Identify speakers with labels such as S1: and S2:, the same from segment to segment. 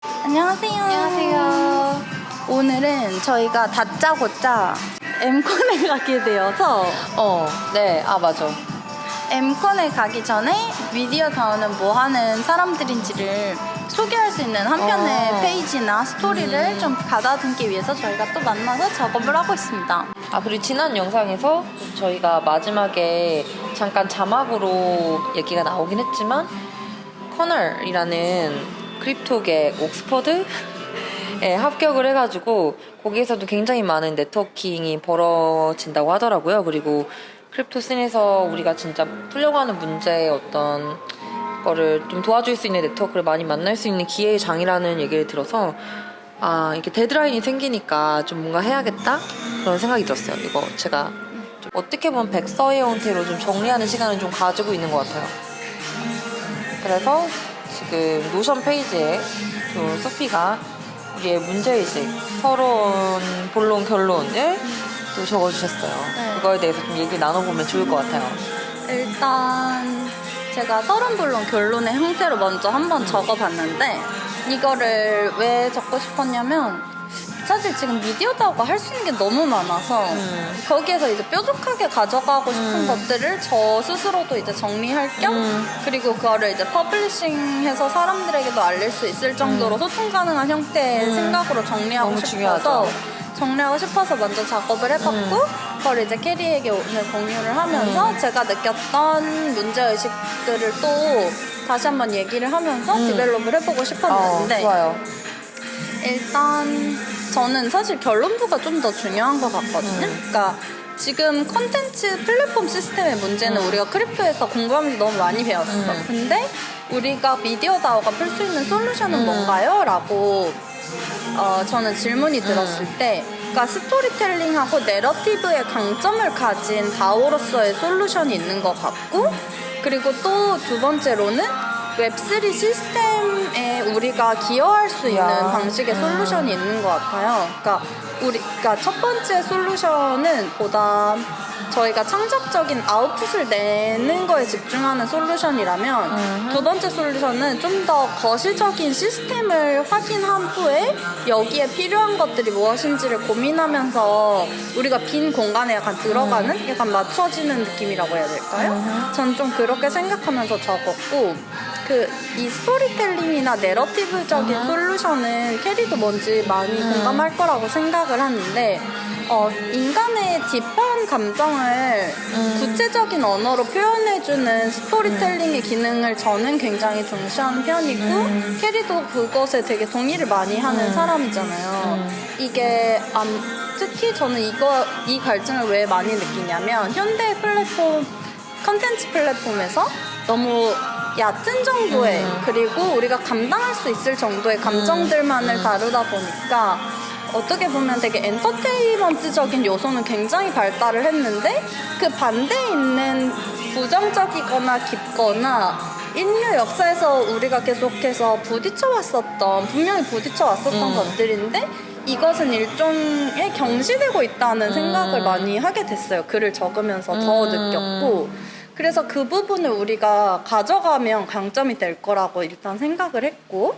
S1: 안녕하세요.
S2: 안녕하세요.
S1: 오늘은 저희가 다짜고짜 엠콘에 가게 되어서
S2: 네, 맞아.
S1: 엠콘에 가기 전에 미디어 다운은 뭐 하는 사람들인지를 소개할 수 있는 한 편의 페이지나 스토리를 좀 가다듬기 위해서 저희가 또 만나서 작업을 하고 있습니다.
S2: 그리고 지난 영상에서 저희가 마지막에 잠깐 자막으로 얘기가 나오긴 했지만 커널이라는 크립토계 옥스퍼드에 합격을 해가지고 거기에서도 굉장히 많은 네트워킹이 벌어진다고 하더라고요. 그리고 크립토 씬에서 우리가 진짜 풀려고 하는 문제의 어떤 거를 좀 도와줄 수 있는 네트워크를 많이 만날 수 있는 기회의 장이라는 얘기를 들어서 이렇게 데드라인이 생기니까 좀 뭔가 해야겠다 그런 생각이 들었어요. 이거 제가 좀 어떻게 보면 백서의 형태로 좀 정리하는 시간을 좀 가지고 있는 것 같아요. 그래서 지금 노션 페이지에 좀 소피가 우리의 문제의식, 서론, 본론, 결론을 또 적어주셨어요.
S1: 네.
S2: 그거에 대해서 좀 얘기를 나눠보면 좋을 것 같아요.
S1: 일단 제가 서론 본론 결론의 형태로 먼저 한번 적어봤는데 이거를 왜 적고 싶었냐면 사실 지금 미디어 다우가 할 수 있는 게 너무 많아서 거기에서 이제 뾰족하게 가져가고 싶은 것들을 저 스스로도 이제 정리할 겸 그리고 그거를 이제 퍼블리싱해서 사람들에게도 알릴 수 있을 정도로 소통 가능한 형태의 생각으로 정리하고
S2: 너무
S1: 싶어서 먼저 작업을 해봤고 그걸 이제 캐리에게 오늘 공유를 하면서 제가 느꼈던 문제의식들을 또 다시 한번 얘기를 하면서 디벨롭을 해보고 싶었는데
S2: 좋아요.
S1: 일단 저는 사실 결론부가 좀 더 중요한 것 같거든요. 그러니까 지금 콘텐츠 플랫폼 시스템의 문제는 우리가 크립토에서 공부하면서 너무 많이 배웠어. 근데 우리가 미디어 다오가 풀 수 있는 솔루션은 뭔가요? 라고 저는 질문이 들었을 때 그러니까 스토리텔링하고 내러티브의 강점을 가진 다오로서의 솔루션이 있는 것 같고 그리고 또 두 번째로는 웹3 시스템에 우리가 기여할 수 있는 방식의 솔루션이 있는 것 같아요. 그러니까 첫 번째 솔루션은 보다 저희가 창작적인 아웃풋을 내는 거에 집중하는 솔루션이라면 두 번째 솔루션은 좀 더 거시적인 시스템을 확인한 후에 여기에 필요한 것들이 무엇인지를 고민하면서 우리가 빈 공간에 약간 들어가는 약간 맞춰지는 느낌이라고 해야 될까요? 전 좀 그렇게 생각하면서 적었고 이 스토리텔링이나 내러티브적인 솔루션은 캐리도 뭔지 많이 공감할 거라고 생각을 하는데 인간의 딥한 감정을 구체적인 언어로 표현해주는 스토리텔링의 기능을 저는 굉장히 중시하는 편이고 캐리도 그것에 되게 동의를 많이 하는 사람이잖아요. 이게 특히 저는 이 갈증을 왜 많이 느끼냐면 현대 플랫폼 컨텐츠 플랫폼에서 너무 얕은 정도의 그리고 우리가 감당할 수 있을 정도의 감정들만을 다루다 보니까 어떻게 보면 되게 엔터테인먼트적인 요소는 굉장히 발달을 했는데 그 반대에 있는 부정적이거나 깊거나 인류 역사에서 우리가 계속해서 분명히 부딪혀 왔었던 것들인데 이것은 일종의 경시되고 있다는 생각을 많이 하게 됐어요. 글을 적으면서 더 느꼈고 그래서 그 부분을 우리가 가져가면 강점이 될 거라고 일단 생각을 했고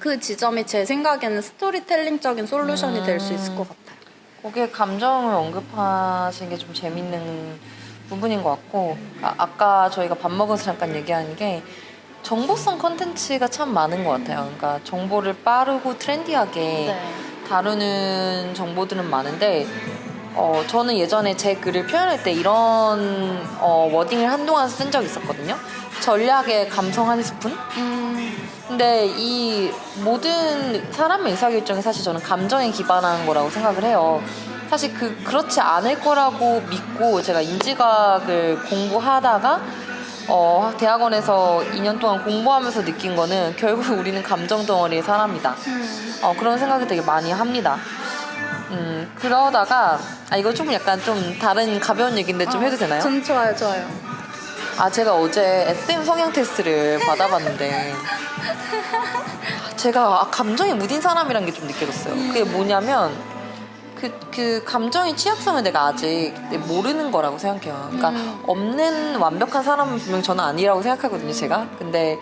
S1: 그 지점이 제 생각에는 스토리텔링적인 솔루션이 될 수 있을 것 같아요.
S2: 거기에 감정을 언급하신 게 좀 재밌는 부분인 것 같고 아까 저희가 밥 먹어서 잠깐 얘기한 게 정보성 컨텐츠가 참 많은 것 같아요. 그러니까 정보를 빠르고 트렌디하게 다루는 정보들은 많은데 저는 예전에 제 글을 표현할 때 이런 워딩을 한동안 쓴 적이 있었거든요. 전략의 감성 한 스푼? 근데 이 모든 사람의 의사결정이 사실 저는 감정에 기반한 거라고 생각을 해요. 사실 그렇지 않을 거라고 믿고 제가 인지과학을 공부하다가 대학원에서 2년 동안 공부하면서 느낀 거는 결국 우리는 감정 덩어리의 사람이다. 그런 생각이 되게 많이 합니다. 그러다가 이거 조금 약간 좀 다른 가벼운 얘기인데 좀 해도 되나요?
S1: 전 좋아요.
S2: 제가 어제 SM 성향 테스트를 받아봤는데 제가 감정에 무딘 사람이란 게 좀 느껴졌어요. 그게 뭐냐면 그 감정의 취약성을 내가 아직 모르는 거라고 생각해요. 그러니까 없는 완벽한 사람은 분명 저는 아니라고 생각하거든요, 제가. 근데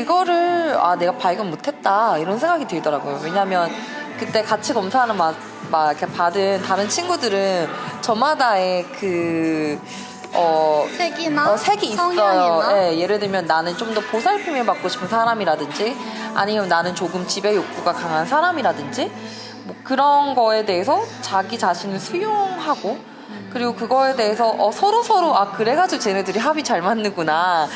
S2: 그거를 내가 발견 못했다 이런 생각이 들더라고요. 왜냐면 그때 같이 검사하는 막 이렇게 받은 다른 친구들은 저마다의
S1: 색이나
S2: 색이 있어요.
S1: 성향이나
S2: 네, 예를 들면 나는 좀 더 보살핌을 받고 싶은 사람이라든지 아니면 나는 조금 지배 욕구가 강한 사람이라든지 뭐 그런 거에 대해서 자기 자신을 수용하고 그리고 그거에 대해서 서로 그래가지고 쟤네들이 합이 잘 맞는구나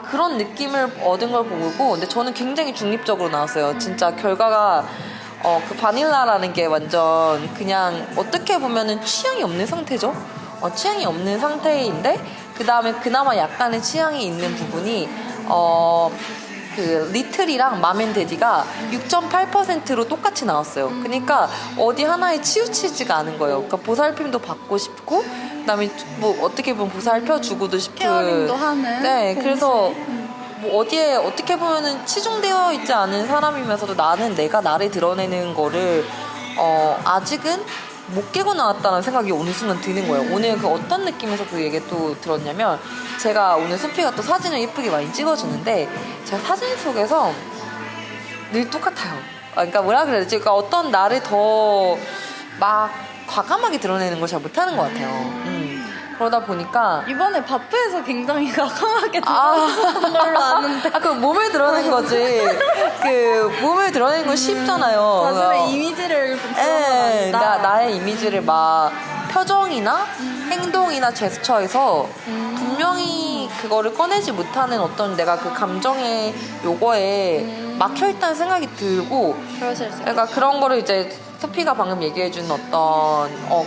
S2: 그런 느낌을 얻은 걸 보고 근데 저는 굉장히 중립적으로 나왔어요. 진짜 결과가 그 바닐라라는 게 완전 그냥 어떻게 보면은 취향이 없는 상태죠. 취향이 없는 상태인데 그 다음에 그나마 약간의 취향이 있는 부분이 그 리틀이랑 맘앤데디가 6.8%로 똑같이 나왔어요. 그러니까 어디 하나에 치우치지가 않은 거예요. 그러니까 보살핌도 받고 싶고 그다음에 뭐 어떻게 보면 보살펴 주고도 싶은
S1: 케어링도 하는
S2: 네,
S1: 동시에.
S2: 그래서 뭐 어디에 어떻게 보면은 치중되어 있지 않은 사람이면서도 나는 내가 나를 드러내는 거를 아직은 못 깨고 나왔다는 생각이 어느 순간 드는 거예요. 오늘 그 어떤 느낌에서 그 얘기 또 들었냐면 제가 오늘 소피가 또 사진을 예쁘게 많이 찍어주는데 제가 사진 속에서 늘 똑같아요. 그러니까 뭐라 그래야 되지? 그러니까 어떤 나를 더 막 과감하게 드러내는 걸 잘 못하는 것 같아요. 그러다 보니까
S1: 이번에 바프에서 굉장히 과감하게 드러냈던 걸로 아는데
S2: 그 몸을 드러낸 거지. 그 몸을 드러내는 건 쉽잖아요.
S1: 자신의 이미지를
S2: 예,
S1: 드러낸다.
S2: 나의 이미지를 막 표정이나 행동이나 제스처에서 분명히 그거를 꺼내지 못하는 어떤 내가 그 감정의 요거에 막혀있다는 생각이 들고
S1: 그러실 수 있어요.
S2: 그러니까 그런 거를 이제 소피가 방금 얘기해준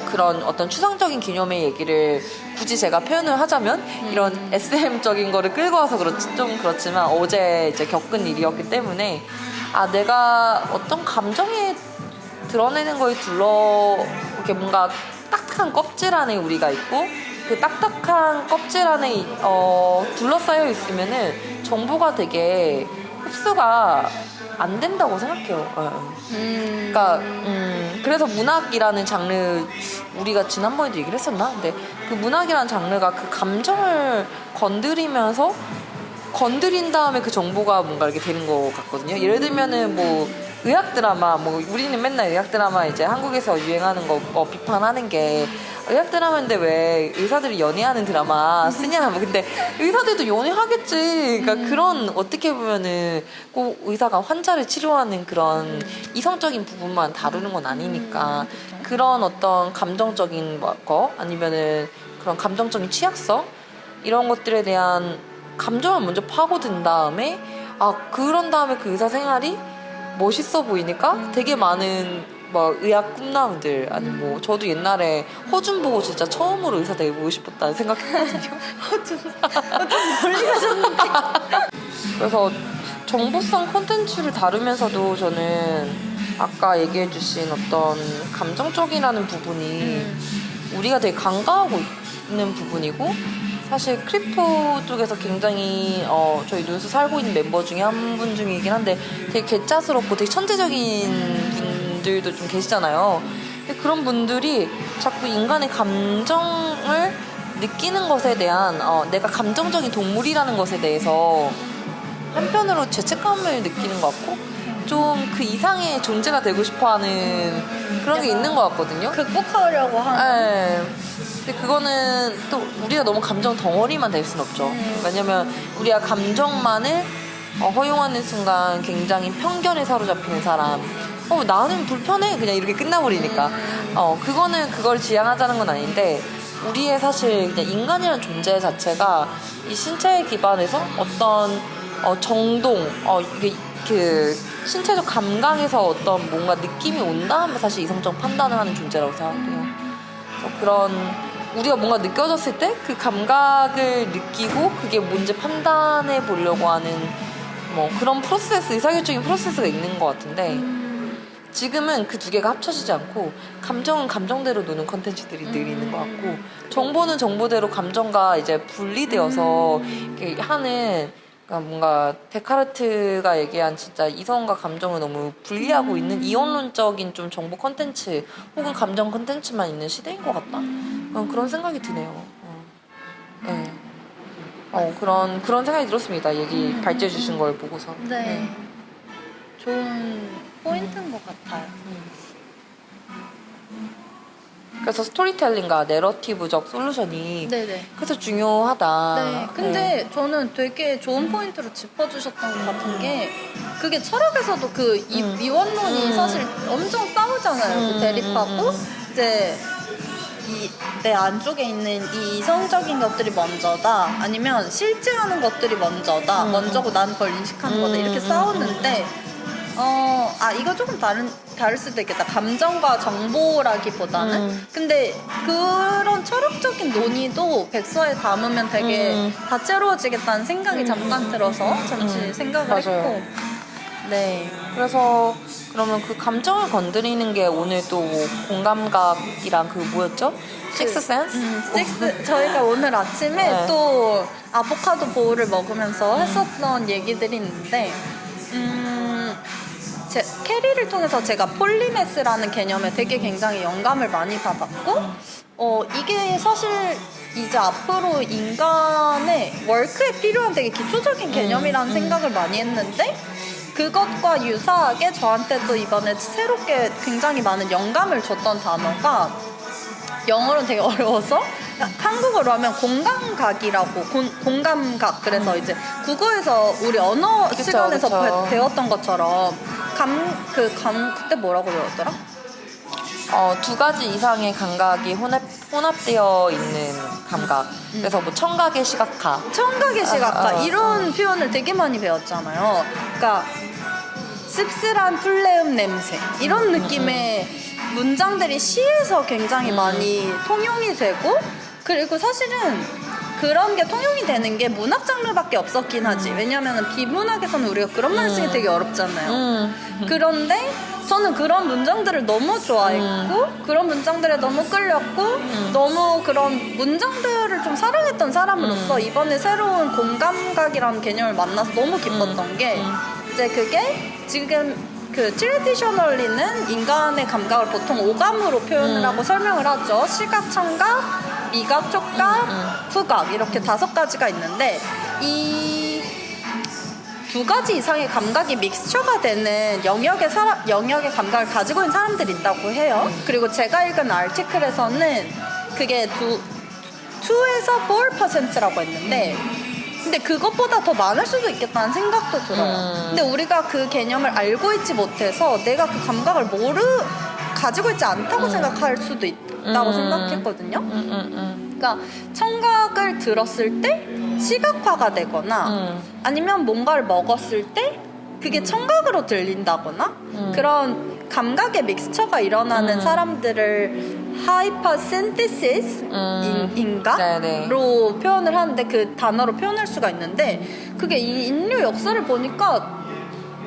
S2: 그런 어떤 추상적인 기념의 얘기를 굳이 제가 표현을 하자면 이런 SM적인 거를 끌고 와서 좀 그렇지만 어제 이제 겪은 일이었기 때문에 내가 어떤 감정에 드러내는 거에 이렇게 뭔가 딱딱한 껍질 안에 우리가 있고 그 딱딱한 껍질 안에 둘러싸여 있으면은 정보가 되게 흡수가 안 된다고 생각해요. 그러니까 그래서 문학이라는 장르 우리가 지난번에도 얘기를 했었나? 근데 그 문학이라는 장르가 그 감정을 건드린 다음에 그 정보가 뭔가 이렇게 되는 것 같거든요. 예를 들면은 뭐 의학 드라마, 뭐 우리는 맨날 의학 드라마 이제 한국에서 유행하는 거 비판하는 게 의학 드라마인데 왜 의사들이 연애하는 드라마 쓰냐? 뭐 근데 의사들도 연애하겠지. 그러니까 그런 어떻게 보면은 꼭 의사가 환자를 치료하는 그런 이성적인 부분만 다루는 건 아니니까 그런 어떤 감정적인 거 아니면은 그런 감정적인 취약성 이런 것들에 대한 감정을 먼저 파고든 다음에 그런 다음에 그 의사 생활이 멋있어 보이니까 되게 많은 막 의학 꿈나무들 아니 뭐 저도 옛날에 허준 보고 진짜 처음으로 의사 되고 싶었다는 생각했거든요.
S1: 허준 멀리 가셨는데.
S2: 그래서 정보성 콘텐츠를 다루면서도 저는 아까 얘기해주신 어떤 감정적이라는 부분이 우리가 되게 간과하고 있는 부분이고 사실 크립토 쪽에서 굉장히 저희 눈수 살고 있는 멤버 중에 한 분 중이긴 한데 되게 개짜스럽고 되게 천재적인 분들도 좀 계시잖아요. 근데 그런 분들이 자꾸 인간의 감정을 느끼는 것에 대한 내가 감정적인 동물이라는 것에 대해서 한편으로 죄책감을 느끼는 것 같고 좀 그 이상의 존재가 되고 싶어하는 그런 게 있는 것 같거든요.
S1: 극복하려고 하는.
S2: 네. 근데 그거는 또 우리가 너무 감정 덩어리만 될 순 없죠. 왜냐면 우리가 감정만을 허용하는 순간 굉장히 편견에 사로잡히는 사람. 나는 불편해. 그냥 이렇게 끝나버리니까. 그거는 그걸 지향하자는 건 아닌데 우리의 사실 그냥 인간이라는 존재 자체가 이 신체에 기반해서 어떤 정동, 이게 그 신체적 감각에서 어떤 뭔가 느낌이 온 다음에 사실 이성적 판단을 하는 존재라고 생각해요. 그래서 그런 우리가 뭔가 느껴졌을 때 그 감각을 느끼고 그게 뭔지 판단해 보려고 하는 뭐 그런 프로세스, 의사결정인 프로세스가 있는 것 같은데 지금은 그 두 개가 합쳐지지 않고 감정은 감정대로 노는 컨텐츠들이 늘 있는 것 같고 정보는 정보대로 감정과 이제 분리되어서 이렇게 하는 그러니까 뭔가 데카르트가 얘기한 진짜 이성과 감정을 너무 분리하고 있는 이원론적인 좀 정보 컨텐츠 혹은 감정 컨텐츠만 있는 시대인 것 같다? 그런 생각이 드네요. 네. 그런 생각이 들었습니다. 얘기 발제해 주신 걸 보고서.
S1: 네. 좋은 포인트인 것 같아요.
S2: 그래서 스토리텔링과 내러티브적 솔루션이
S1: 네네.
S2: 그래서 중요하다.
S1: 네. 근데 저는 되게 좋은 포인트로 짚어주셨던 것 같은 게 그게 철학에서도 그 이원론이 사실 엄청 싸우잖아요. 그 대립하고 이제 내 안쪽에 있는 이 이성적인 것들이 먼저다 아니면 실제하는 것들이 먼저다 먼저고 난 그걸 인식하는 거다 이렇게 싸우는데 이거 조금 다를 수도 있겠다. 감정과 정보라기보다는. 근데 그런 철학적인 논의도 백서에 담으면 되게 다채로워지겠다는 생각이 잠깐 들어서 잠시 생각을
S2: 맞아요.
S1: 했고. 네.
S2: 그래서 그러면 그 감정을 건드리는 게 오늘 또 공감각이랑 그 뭐였죠? 식스센스?
S1: 저희가 오늘 아침에
S2: 네.
S1: 또 아보카도 보울을 먹으면서 했었던 얘기들이 있는데 캐리를 통해서 제가 폴리메스라는 개념에 되게 굉장히 영감을 많이 받았고 이게 사실 이제 앞으로 인간의 워크에 필요한 되게 기초적인 개념이라는 생각을 많이 했는데 그것과 유사하게 저한테 또 이번에 새롭게 굉장히 많은 영감을 줬던 단어가 영어로는 되게 어려워서 한국어로 하면 공감각이라고 공감각 그래서 이제 국어에서 우리 언어
S2: 그쵸,
S1: 시간에서
S2: 그쵸.
S1: 배웠던 것처럼 그때 뭐라고 배웠더라?
S2: 두 가지 이상의 감각이 혼합되어 있는 감각. 그래서 뭐 청각의 시각화.
S1: 청각의 시각화 이런 표현을 되게 많이 배웠잖아요. 그러니까 씁쓸한 풀네음 냄새 이런 느낌의 문장들이 시에서 굉장히 많이 통용이 되고 그리고 사실은 그런 게 통용이 되는 게 문학 장르밖에 없었긴 하지. 왜냐하면 비문학에서는 우리가 그런 말 쓰기 되게 어렵잖아요. 그런데 저는 그런 문장들을 너무 좋아했고 그런 문장들에 너무 끌렸고 너무 그런 문장들을 좀 사랑했던 사람으로서 이번에 새로운 공감각이라는 개념을 만나서 너무 기뻤던 게 이제 그게 지금 그 트레디셔널리는 인간의 감각을 보통 오감으로 표현을 하고 설명을 하죠. 시각, 청각, 미각, 촉각, 후각 이렇게 5가지가 있는데 이 2가지 이상의 감각이 믹스처가 되는 영역의 감각을 가지고 있는 사람들이 있다고 해요. 그리고 제가 읽은 아티클에서는 그게 2에서 4%라고 했는데 근데 그것보다 더 많을 수도 있겠다는 생각도 들어요. 근데 우리가 그 개념을 알고 있지 못해서 내가 그 감각을 가지고 있지 않다고 생각할 수도 있다고 생각했거든요. 그러니까 청각을 들었을 때 시각화가 되거나 아니면 뭔가를 먹었을 때 그게 청각으로 들린다거나 그런 감각의 믹스처가 일어나는 사람들을 하이퍼센티시스 인가로 표현을 하는데 그 단어로 표현할 수가 있는데 그게 이 인류 역사를 보니까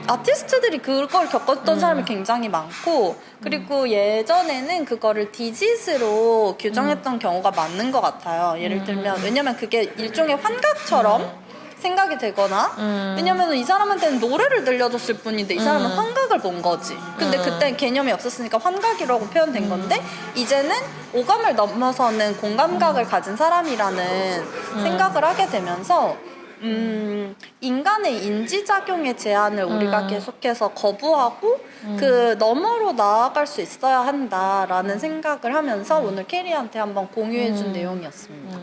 S1: 아티스트들이 그걸 겪었던 사람이 굉장히 많고 그리고 예전에는 그거를 디지즈로 규정했던 경우가 많은 것 같아요. 예를 들면 왜냐면 그게 일종의 환각처럼 생각이 되거나 왜냐면 이 사람한테는 노래를 들려줬을 뿐인데 이 사람은 환각을 본 거지. 근데 그때 개념이 없었으니까 환각이라고 표현된 건데 이제는 오감을 넘어서는 공감각을 가진 사람이라는 생각을 하게 되면서 인간의 인지작용의 제한을 우리가 계속해서 거부하고 그 너머로 나아갈 수 있어야 한다라는 생각을 하면서 오늘 캐리한테 한번 공유해준 내용이었습니다.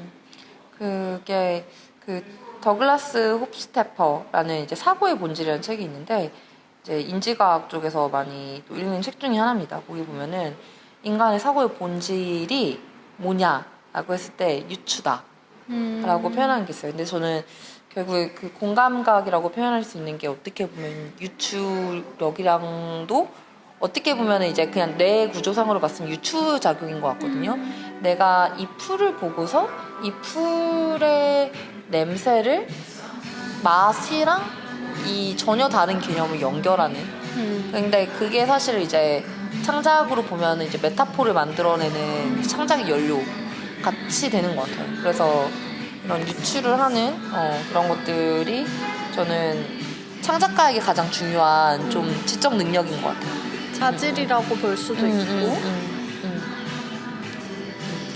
S2: 그게 그 더글라스 홉스테퍼라는 이제 사고의 본질이라는 책이 있는데 이제 인지과학 쪽에서 많이 또 읽는 책 중에 하나입니다. 거기 보면은 인간의 사고의 본질이 뭐냐라고 했을 때 유추다라고 표현하는 게 있어요. 근데 저는 결국에 그 공감각이라고 표현할 수 있는 게 어떻게 보면 유추력이랑도 어떻게 보면 이제 그냥 뇌 구조상으로 봤으면 유추작용인 것 같거든요. 내가 이 풀을 보고서 이 풀의 냄새를 맛이랑 이 전혀 다른 개념을 연결하는. 근데 그게 사실 이제 창작으로 보면 이제 메타포를 만들어내는 창작의 연료 같이 되는 것 같아요. 그래서 이런 유추를 하는 그런 것들이 저는 창작가에게 가장 중요한 좀 지적 능력인 것 같아요.
S1: 자질이라고 볼 수도 있고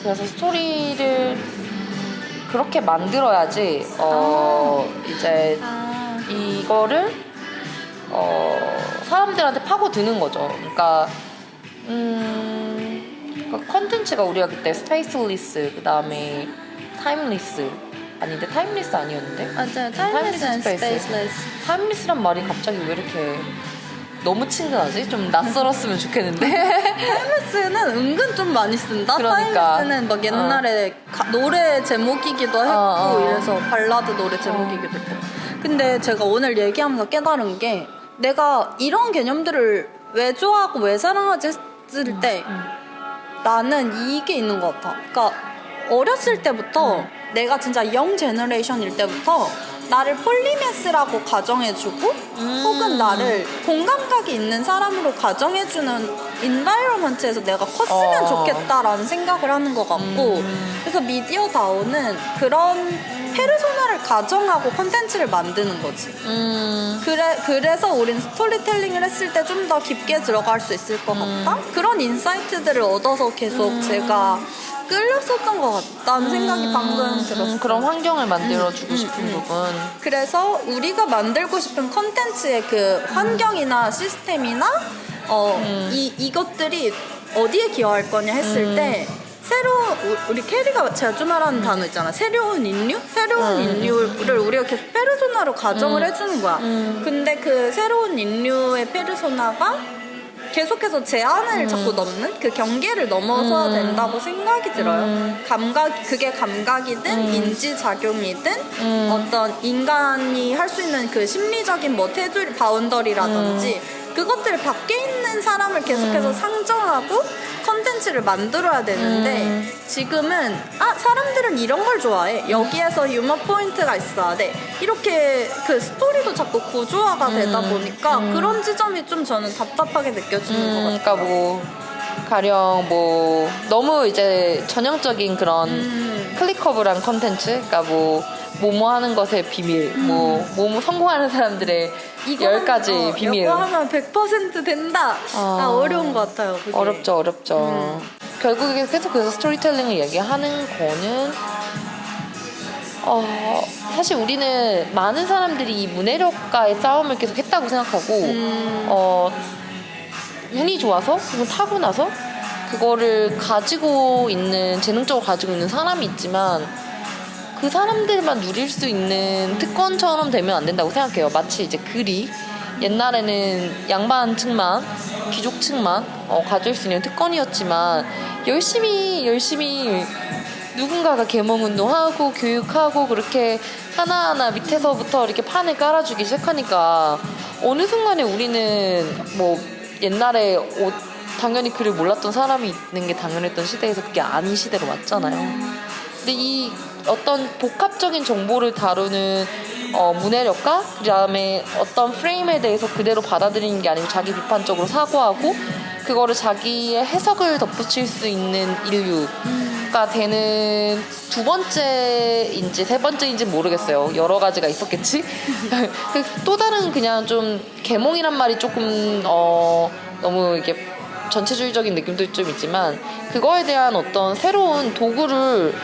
S2: 그래서 스토리를 그렇게 만들어야지 이제 이거를 사람들한테 파고드는 거죠. 그러니까 컨텐츠가 우리가 그때 스페이스리스 그다음에 타임리스 아닌데 타임리스 아니었는데?
S1: 맞아요. 타임리스 앤 스페이스리스.
S2: 타임리스란 말이 갑자기 왜 이렇게 너무 친근하지? 좀 낯설었으면 좋겠는데.
S1: 타임리스는 은근 좀 많이 쓴다.
S2: 그러니까.
S1: 타임리스는 막 옛날에 노래 제목이기도 했고 이래서 발라드 노래 제목이기도 했고. 근데 제가 오늘 얘기하면서 깨달은 게 내가 이런 개념들을 왜 좋아하고 왜 사랑하지 했을 때 나는 이게 있는 것 같아. 그러니까 어렸을 때부터 내가 진짜 영 제너레이션일 때부터 나를 폴리메스라고 가정해주고 혹은 나를 공감각이 있는 사람으로 가정해주는 인바이러먼트에서 내가 컸으면 좋겠다라는 생각을 하는 것 같고 그래서 미디어다오는 그런 페르소나를 가정하고 콘텐츠를 만드는 거지. 그래서 우린 스토리텔링을 했을 때 좀 더 깊게 들어갈 수 있을 것 같다? 그런 인사이트들을 얻어서 계속 제가 끌렸었던 것 같다는 생각이 방금 들었어요.
S2: 그런 환경을 만들어주고 싶은 부분.
S1: 그래서 우리가 만들고 싶은 콘텐츠의 그 환경이나 시스템이나 이것들이 어디에 기여할 거냐 했을 때 우리 캐리가 자주 말하는 단어 있잖아. 새로운 인류? 새로운 인류를 우리가 계속 페르소나로 가정을 해주는 거야. 근데 그 새로운 인류의 페르소나가 계속해서 제한을 자꾸 넘는 그 경계를 넘어서야 된다고 생각이 들어요. 그게 감각이든 인지작용이든 어떤 인간이 할 수 있는 그 심리적인 뭐 테두리 바운더리라든지 그것들 밖에 있는 사람을 계속해서 상정하고 컨텐츠를 만들어야 되는데 지금은 사람들은 이런 걸 좋아해. 여기에서 유머 포인트가 있어야 돼. 이렇게 그 스토리도 자꾸 구조화가 되다 보니까 그런 지점이 좀 저는 답답하게 느껴지는 것 같아요.
S2: 그러니까 뭐 가령 뭐 너무 이제 전형적인 그런 클릭커블한 컨텐츠, 그러니까 뭐뭐 하는 것의 비밀, 뭐뭐 성공하는 사람들의 10가지 비밀.
S1: 이거 하면 100% 된다. 어려운 것 같아요. 그게.
S2: 어렵죠. 결국에 계속 그래서 스토리텔링을 얘기하는 거는 사실 우리는 많은 사람들이 이 문해력과의 싸움을 계속 했다고 생각하고 운이 좋아서 혹은 타고나서 그거를 가지고 있는 재능적으로 가지고 있는 사람이 있지만 그 사람들만 누릴 수 있는 특권처럼 되면 안 된다고 생각해요. 마치 이제 글이 옛날에는 양반 층만 귀족층만 가질 수 있는 특권이었지만 열심히 누군가가 계몽운동하고 교육하고 그렇게 하나하나 밑에서부터 이렇게 판을 깔아주기 시작하니까 어느 순간에 우리는 뭐 옛날에 당연히 글을 몰랐던 사람이 있는 게 당연했던 시대에서 그게 아닌 시대로 왔잖아요. 근데 이 어떤 복합적인 정보를 다루는 문해력과 그다음에 어떤 프레임에 대해서 그대로 받아들이는 게 아니고 자기 비판적으로 사고하고 그거를 자기의 해석을 덧붙일 수 있는 인류가 되는 두 번째인지 세 번째인지 모르겠어요. 여러 가지가 있었겠지. 또 다른 그냥 좀 계몽이란 말이 조금 너무 이게 전체주의적인 느낌도 좀 있지만 그거에 대한 어떤 새로운 도구를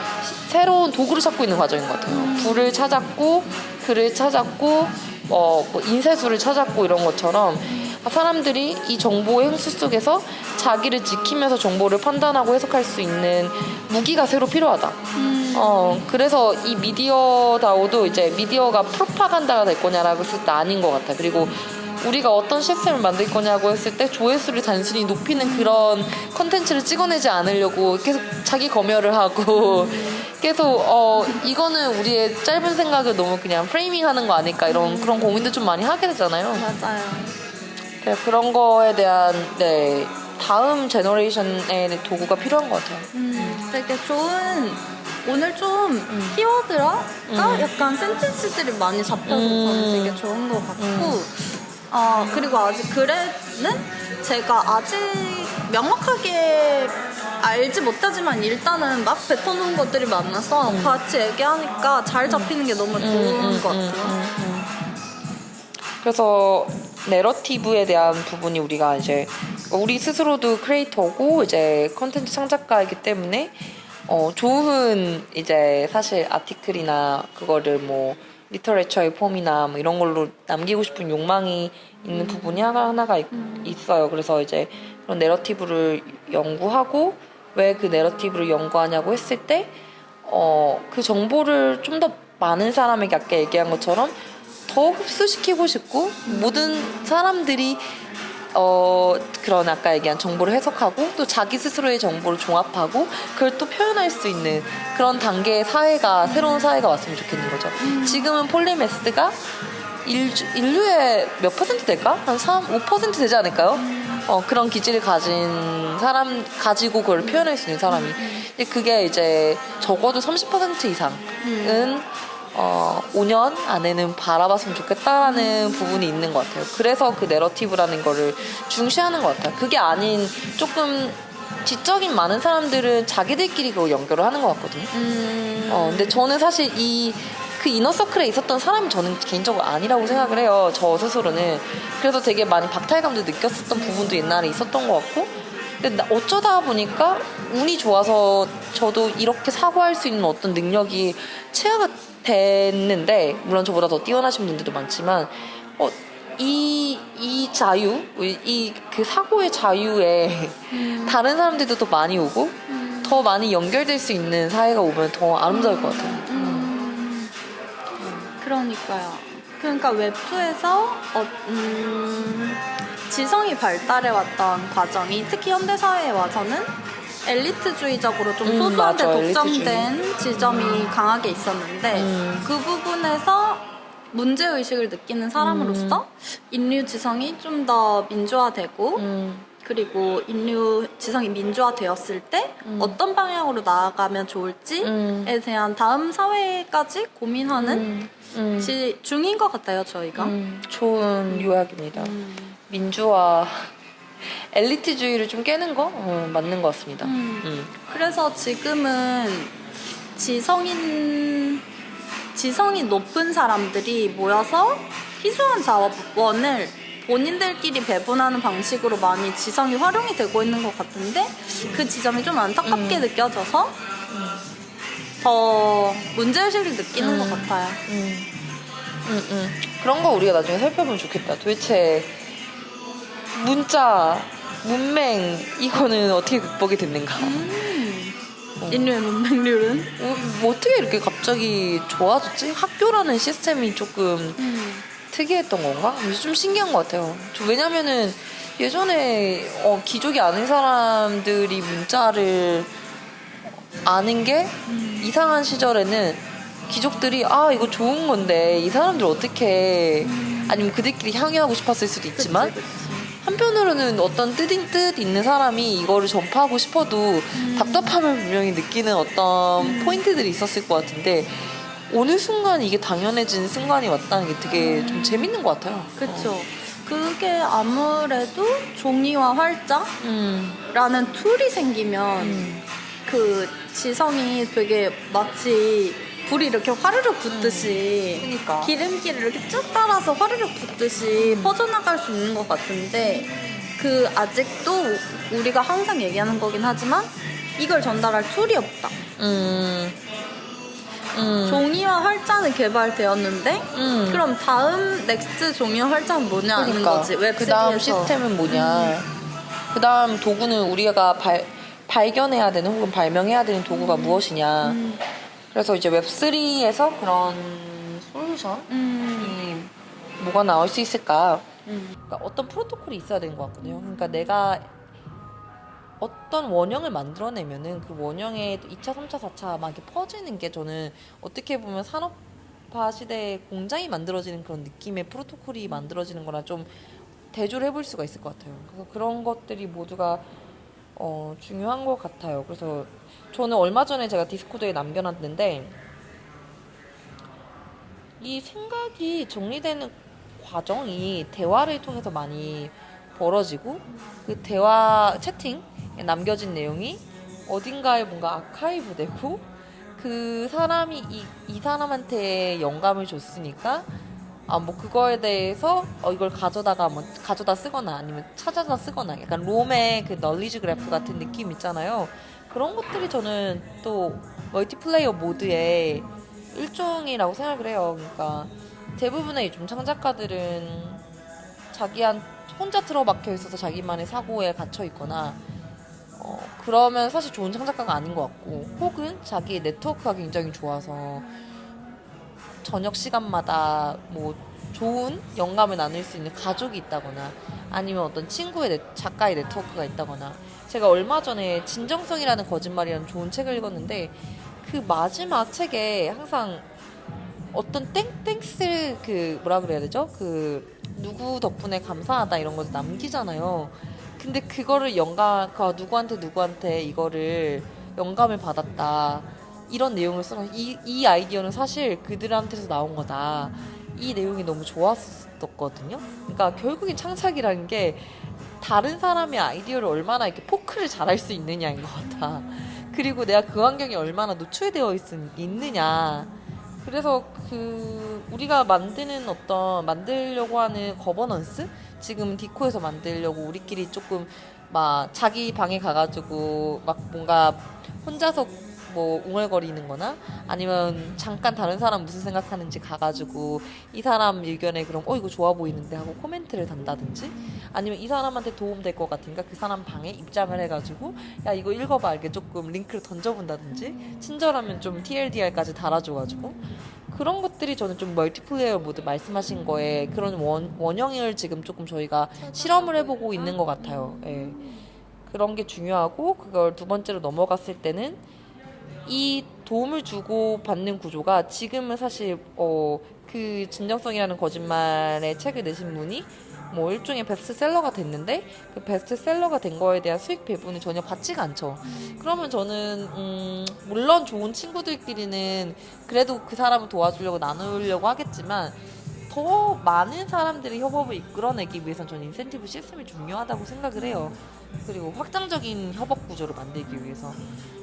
S2: 찾고 있는 과정인 것 같아요. 불을 찾았고 글을 찾았고 뭐 인쇄술을 찾았고 이런 것처럼 사람들이 이 정보의 횡수 속에서 자기를 지키면서 정보를 판단하고 해석할 수 있는 무기가 새로 필요하다. 그래서 이 미디어다오도 이제 미디어가 프로파간다가 될 거냐라고 했을 때 아닌 것 같아. 그리고 우리가 어떤 시스템을 만들 거냐고 했을 때 조회수를 단순히 높이는 그런 컨텐츠를 찍어내지 않으려고 계속 자기 검열을 하고 계속 이거는 우리의 짧은 생각을 너무 그냥 프레이밍하는 거 아닐까 이런 그런 고민도 좀 많이 하게 되잖아요.
S1: 맞아요.
S2: 네, 그런 거에 대한 다음 제너레이션의 도구가 필요한 것 같아요.
S1: 되게 좋은 오늘 좀 키워드가 약간 센텐스들이 많이 잡혀서 저는 되게 좋은 것 같고 그리고 아직 글에는 제가 아직 명확하게 알지 못하지만 일단은 막 뱉어놓은 것들이 많아서 같이 얘기하니까 잘 잡히는 게 너무 좋은 것 같아요.
S2: 그래서 내러티브에 대한 부분이 우리가 이제 우리 스스로도 크리에이터고 이제 컨텐츠 창작가이기 때문에 좋은 이제 사실 아티클이나 그거를 뭐 리터레처의 폼이나 뭐 이런 걸로 남기고 싶은 욕망이 있는 부분이 하나가 있어요. 그래서 이제 그런 내러티브를 연구하고 왜 그 내러티브를 연구하냐고 했을 때 그 정보를 좀 더 많은 사람에게 아까 얘기한 것처럼 더 흡수시키고 싶고 모든 사람들이 그런 아까 얘기한 정보를 해석하고 또 자기 스스로의 정보를 종합하고 그걸 또 표현할 수 있는 그런 단계의 사회가 새로운 사회가 왔으면 좋겠는 거죠. 지금은 폴리매스가 인류의 몇 퍼센트 될까? 한 5% 되지 않을까요? 그런 기질을 가진 사람 가지고 그걸 표현할 수 있는 사람이. 근데 그게 이제 적어도 30% 이상은 5년 안에는 바라봤으면 좋겠다라는 부분이 있는 것 같아요. 그래서 그 내러티브라는 거를 중시하는 것 같아요. 그게 아닌 조금 지적인 많은 사람들은 자기들끼리 그거 연결을 하는 것 같거든요. 근데 저는 사실 그 이너서클에 있었던 사람이 저는 개인적으로 아니라고 생각을 해요. 저 스스로는. 그래서 되게 많이 박탈감도 느꼈었던 부분도 옛날에 있었던 것 같고 근데 어쩌다 보니까 운이 좋아서 저도 이렇게 사고할 수 있는 어떤 능력이 체화가 됐는데 물론 저보다 더 뛰어나신 분들도 많지만 이 자유, 그 사고의 자유에 다른 사람들도 더 많이 오고 더 많이 연결될 수 있는 사회가 오면 더 아름다울 것 같아요.
S1: 그러니까요. 그러니까 웹2에서 지성이 발달해왔던 과정이 특히 현대사회에 와서는 엘리트주의적으로 좀 소수한데
S2: 맞아,
S1: 독점된 지점이 강하게 있었는데 그 부분에서 문제의식을 느끼는 사람으로서 인류 지성이 좀 더 민주화되고 그리고 인류 지성이 민주화되었을 때 어떤 방향으로 나아가면 좋을지에 대한 다음 사회까지 고민하는 중인 것 같아요, 저희가.
S2: 좋은 요약입니다. 민주화, 엘리트주의를 좀 깨는 거 맞는 것 같습니다.
S1: 그래서 지금은 지성이 높은 사람들이 모여서 희소한 자원을 본인들끼리 배분하는 방식으로 많이 지성이 활용이 되고 있는 것 같은데 그 지점이 좀 안타깝게 느껴져서 더 문제의식을 느끼는 것 같아요.
S2: 그런 거 우리가 나중에 살펴보면 좋겠다. 도대체 문자, 문맹 이거는 어떻게 극복이 됐는가?
S1: 인류의 문맹률은?
S2: 뭐 어떻게 이렇게 갑자기 좋아졌지? 학교라는 시스템이 조금 특이했던 건가? 좀 신기한 것 같아요. 왜냐면은 예전에 귀족이 아닌 사람들이 문자를 아는 게 이상한 시절에는 귀족들이 이거 좋은 건데 이 사람들 어떻게 아니면 그들끼리 향유하고 싶었을 수도 있지만
S1: 그치.
S2: 한편으로는 어떤 뜻 있는 사람이 이거를 전파하고 싶어도 답답함을 분명히 느끼는 어떤 포인트들이 있었을 것 같은데 어느 순간 이게 당연해진 순간이 왔다는 게 되게 좀 재밌는 것 같아요.
S1: 그쵸. 그게 아무래도 종이와 활자라는 툴이 생기면 그 지성이 되게 마치 불이 이렇게 화르륵 붙듯이
S2: 그러니까.
S1: 기름기를 이렇게 쭉 따라서 화르륵 붙듯이 퍼져나갈 수 있는 것 같은데 그 아직도 우리가 항상 얘기하는 거긴 하지만 이걸 전달할 툴이 없다. 종이와 활자는 개발되었는데 그럼 다음 넥스트 종이와 활자는 뭐냐 하는 거지.
S2: 그 다음 시스템은 뭐냐. 그 다음 도구는 우리가 발견해야 되는 혹은 발명해야 되는 도구가 무엇이냐. 그래서 이제 웹3에서 그런 솔루션이 뭐가 나올 수 있을까. 그러니까 어떤 프로토콜이 있어야 되는 것 같거든요. 그러니까 내가 어떤 원형을 만들어내면은 그 원형에 2차, 3차, 4차 막 이렇게 퍼지는 게 저는 어떻게 보면 산업화 시대에 공장이 만들어지는 그런 느낌의 프로토콜이 만들어지는 거랑 좀 대조를 해볼 수가 있을 것 같아요. 그래서 그런 것들이 모두가 중요한 것 같아요. 그래서 저는 얼마 전에 제가 디스코드에 남겨놨는데 이 생각이 정리되는 과정이 대화를 통해서 많이 벌어지고 그 대화 채팅에 남겨진 내용이 어딘가에 뭔가 아카이브되고 그 사람이 이 사람한테 영감을 줬으니까 뭐 그거에 대해서 이걸 가져다 쓰거나 아니면 찾아다 쓰거나 약간 롬의 그 널리지 그래프 같은 느낌 있잖아요. 그런 것들이 저는 또 멀티플레이어 모드의 일종이라고 생각을 해요. 그러니까 대부분의 요즘 창작가들은 자기한 혼자 틀어박혀 있어서 자기만의 사고에 갇혀 있거나 그러면 사실 좋은 창작가가 아닌 것 같고, 혹은 자기의 네트워크가 굉장히 좋아서 저녁 시간마다 뭐 좋은 영감을 나눌 수 있는 가족이 있다거나 아니면 어떤 친구의 작가의 네트워크가 있다거나. 제가 얼마 전에 진정성이라는 거짓말이라는 좋은 책을 읽었는데, 그 마지막 책에 항상 어떤 땡땡스 그 뭐라 그래야 되죠? 그 누구 덕분에 감사하다 이런 거 남기잖아요. 근데 그거를 누구한테 이거를 영감을 받았다 이런 내용을 써서 이 아이디어는 사실 그들한테서 나온 거다. 이 내용이 너무 좋았었거든요. 그러니까 결국엔 창작이라는 게 다른 사람의 아이디어를 얼마나 이렇게 포크를 잘할 수 있느냐인 것 같아. 그리고 내가 그 환경에 얼마나 노출되어 있느냐. 그래서 우리가 만들려고 하는 거버넌스? 지금 디코에서 만들려고 우리끼리 조금 막 자기 방에 가가지고 막 뭔가 혼자서 뭐 웅얼거리는 거나 아니면 잠깐 다른 사람 무슨 생각하는지 가가지고 이 사람 의견에 그럼 이거 좋아 보이는데 하고 코멘트를 단다든지, 아니면 이 사람한테 도움될 것 같으니까 그 사람 방에 입장을 해가지고 야 이거 읽어봐 이렇게 조금 링크를 던져본다든지, 친절하면 좀 TLDR까지 달아줘가지고. 그런 것들이 저는 좀 멀티플레이어 모드 말씀하신 거에 그런 원형을 지금 조금 저희가 실험을 해보고 있는 것 같아요. 예. 그런 게 중요하고, 그걸 두 번째로 넘어갔을 때는 이 도움을 주고 받는 구조가 지금은 사실 그 진정성이라는 거짓말의 책을 내신 분이 뭐 일종의 베스트셀러가 됐는데, 그 베스트셀러가 된 거에 대한 수익 배분이 전혀 받지가 않죠. 그러면 저는 물론 좋은 친구들끼리는 그래도 그 사람을 도와주려고 나누려고 하겠지만, 더 많은 사람들이 협업을 이끌어내기 위해서는 저는 인센티브 시스템이 중요하다고 생각을 해요. 그리고 확장적인 협업 구조를 만들기 위해서.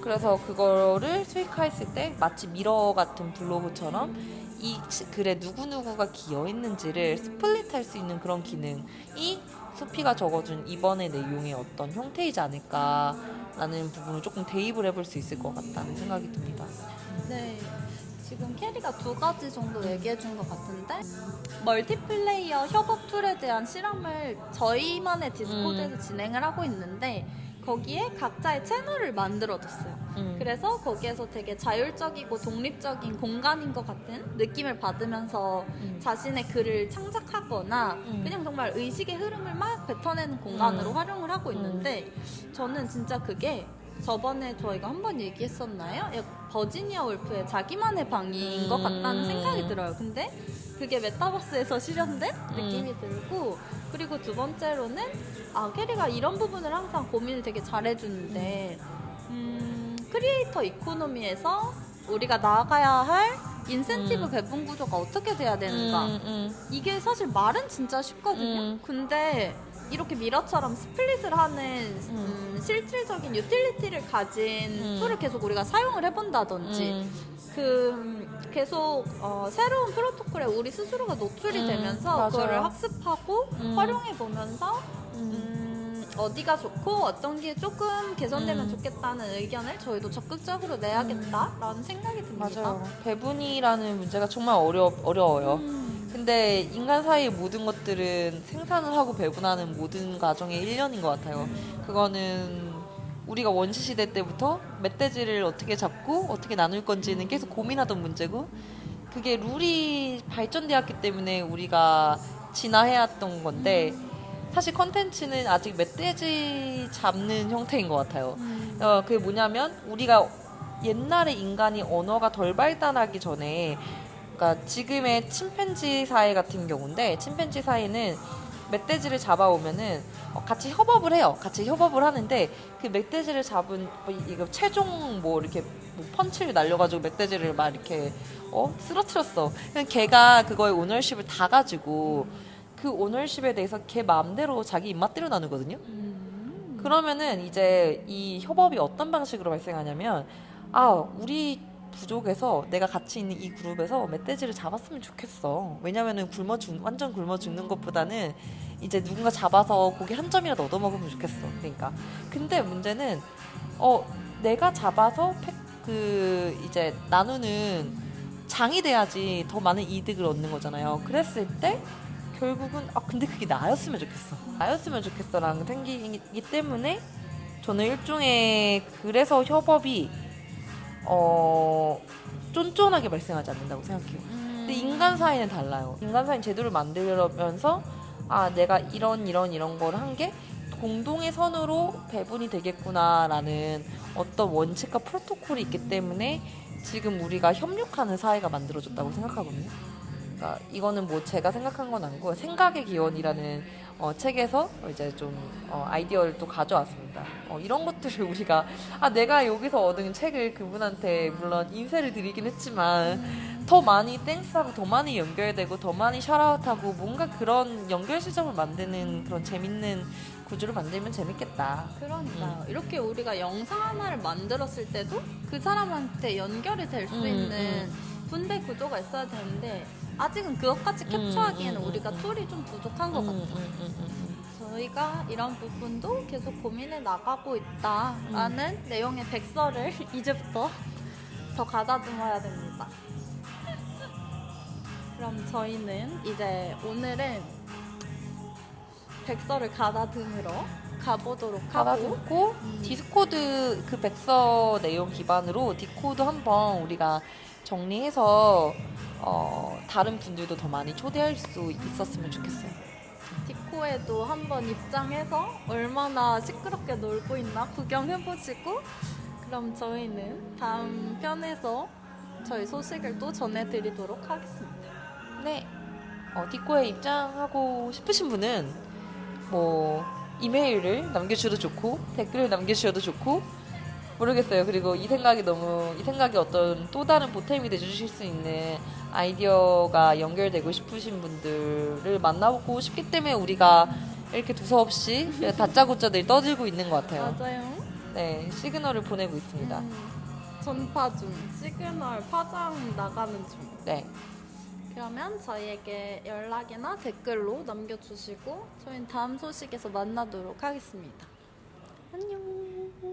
S2: 그래서 그거를 수익화했을 때 마치 미러 같은 블로그처럼 이 글에 누구누구가 기여했는지를 스플릿할 수 있는 그런 기능이 소피가 적어준 이번의 내용의 어떤 형태이지 않을까라는 부분을 조금 대입을 해볼 수 있을 것 같다는 생각이 듭니다.
S1: 네. 지금 캐리가 두 가지 정도 얘기해 준 것 같은데, 멀티플레이어 협업 툴에 대한 실험을 저희만의 디스코드에서 진행을 하고 있는데, 거기에 각자의 채널을 만들어뒀어요. 그래서 거기에서 되게 자율적이고 독립적인 공간인 것 같은 느낌을 받으면서 자신의 글을 창작하거나 그냥 정말 의식의 흐름을 막 뱉어내는 공간으로 활용을 하고 있는데, 저는 진짜 그게 저번에 저희가 한번 얘기했었나요? 버지니아 울프의 자기만의 방인 것 같다는 생각이 들어요. 근데 그게 메타버스에서 실현된 느낌이 들고, 그리고 두 번째로는 캐리가 이런 부분을 항상 고민을 되게 잘해주는데, 크리에이터 이코노미에서 우리가 나아가야 할 인센티브 배분 구조가 어떻게 돼야 되는가. 이게 사실 말은 진짜 쉽거든요. 근데 이렇게 미러처럼 스플릿을 하는 실질적인 유틸리티를 가진 툴을 계속 우리가 사용을 해본다든지, 계속 새로운 프로토콜에 우리 스스로가 노출이 되면서
S2: 맞아요.
S1: 그거를 학습하고 활용해보면서 어디가 좋고 어떤 게 조금 개선되면 좋겠다는 의견을 저희도 적극적으로 내야겠다라는 생각이 듭니다.
S2: 맞아요. 배분이라는 문제가 정말 어려워요. 근데 인간 사이의 모든 것들은 생산을 하고 배분하는 모든 과정의 일련인 것 같아요. 그거는 우리가 원시 시대 때부터 멧돼지를 어떻게 잡고 어떻게 나눌 건지는 계속 고민하던 문제고, 그게 룰이 발전되었기 때문에 우리가 진화해왔던 건데, 사실 컨텐츠는 아직 멧돼지 잡는 형태인 것 같아요. 그게 뭐냐면, 우리가 옛날에 인간이 언어가 덜 발달하기 전에, 그러니까 지금의 침팬지 사회 같은 경우인데, 침팬지 사회는 멧돼지를 잡아오면은 같이 협업을 해요. 같이 협업을 하는데, 그 멧돼지를 잡은 이거 최종 이렇게 펀치를 날려가지고 멧돼지를 막 이렇게 쓰러뜨렸어. 걔가 그거의 오너십을 다 가지고 그 오너십에 대해서 걔 마음대로 자기 입맛대로 나누거든요. 그러면은 이제 이 협업이 어떤 방식으로 발생하냐면, 우리 부족에서 내가 같이 있는 이 그룹에서 멧돼지를 잡았으면 좋겠어. 왜냐면은 완전 굶어 죽는 것보다는 이제 누군가 잡아서 고기 한 점이라도 얻어먹으면 좋겠어. 그러니까. 근데 문제는 내가 잡아서 이제 나누는 장이 돼야지 더 많은 이득을 얻는 거잖아요. 그랬을 때 결국은 근데 그게 나였으면 좋겠어. 나였으면 좋겠어라는 게 생기기 때문에 저는 일종의 그래서 협업이 쫀쫀하게 발생하지 않는다고 생각해요. 근데 인간 사이는 달라요. 인간 사이는 제도를 만들면서 내가 이런 걸 한 게 공동의 선으로 배분이 되겠구나라는 어떤 원칙과 프로토콜이 있기 때문에 지금 우리가 협력하는 사회가 만들어졌다고 생각하거든요. 그러니까 이거는 뭐 제가 생각한 건 아니고 생각의 기원이라는 책에서 이제 좀 아이디어를 또 가져왔습니다. 이런 것들을 우리가 내가 여기서 얻은 책을 그분한테 물론 인쇄를 드리긴 했지만 더 많이 땡스하고 더 많이 연결되고 더 많이 샤라웃하고 뭔가 그런 연결 시점을 만드는 그런 재밌는 구조를 만들면 재밌겠다.
S1: 그러니까요. 이렇게 우리가 영상 하나를 만들었을 때도 그 사람한테 연결이 될 수 있는 분배 구조가 있어야 되는데 아직은 그것까지 캡처하기에는 우리가 툴이 좀 부족한 것 같아요. 저희가 이런 부분도 계속 고민해 나가고 있다라는 내용의 백서를 이제부터 더 가다듬어야 됩니다. 그럼 저희는 이제 오늘은 백서를 가다듬으러 가보도록 하고
S2: 가다듬고 디스코드 그 백서 내용 기반으로 디코드 한번 우리가 정리해서 다른 분들도 더 많이 초대할 수 있었으면 좋겠어요.
S1: 디코에도 한번 입장해서 얼마나 시끄럽게 놀고 있나 구경해보시고 그럼 저희는 다음 편에서 저희 소식을 또 전해드리도록 하겠습니다.
S2: 네. 디코에 입장하고 싶으신 분은 뭐 이메일을 남겨주셔도 좋고 댓글을 남겨주셔도 좋고 모르겠어요. 그리고 이 생각이 어떤 또 다른 보탬이 돼주실 수 있는 아이디어가 연결되고 싶으신 분들을 만나보고 싶기 때문에 우리가 이렇게 두서없이 다짜고짜 늘 떠들고 있는 것 같아요.
S1: 맞아요.
S2: 네, 시그널을 보내고 있습니다.
S1: 전파 중, 시그널 파장 나가는 중.
S2: 네.
S1: 그러면 저희에게 연락이나 댓글로 남겨주시고 저희는 다음 소식에서 만나도록 하겠습니다. 안녕.